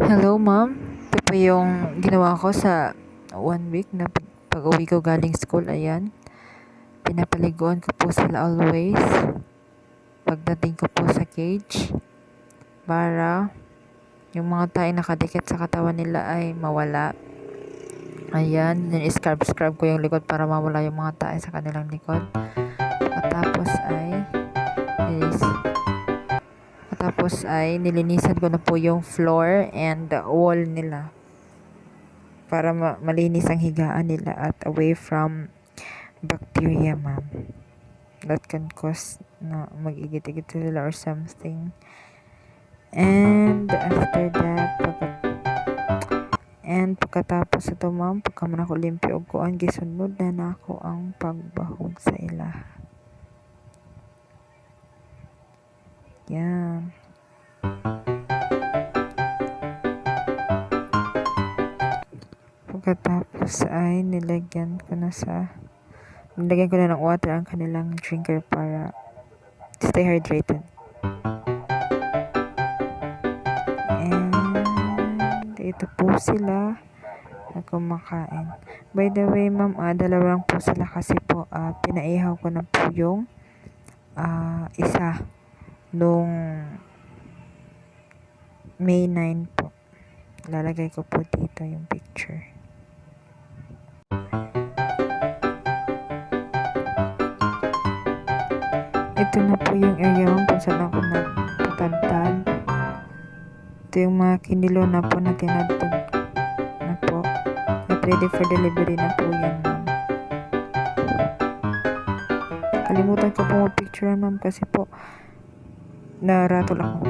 Hello, ma'am. Ito po yung ginawa ko sa 1 week na pag-uwi ko galing school. Ayan. Pinapaliguan ko po sila always pagdating ko po sa cage para yung mga tae nakadikit sa katawan nila ay mawala. Ayan. Scrub ko yung likod para mawala yung mga tae sa kanilang likod. Pagkatapos ay nilinisan ko na po yung floor and the wall nila para malinis ang higaan nila at away from bacteria, ma'am, that can cause na mag-igit-igit sila or something. And after that, pagkatapos ito, ma'am, pagka man ako limpyo og kuan, gisunod na nako ang pagbahog sa ila. Yan. Pagkatapos ay nilagyan ko na ng water ang kanilang drinker para stay hydrated. And ito po sila na kumakain. By the way, ma'am, dalawa lang po sila kasi po pinaihaw ko na po yung isa nung May 9 po. Lalagay ko po dito yung picture. Ito na po yung area kung saan ako nagtatantad. Ito yung mga kinilo na po na tinatag na po. At ready for delivery na po yan, ma'am. Kalimutan ko po mag-picture, ma'am, kasi po naratol ako.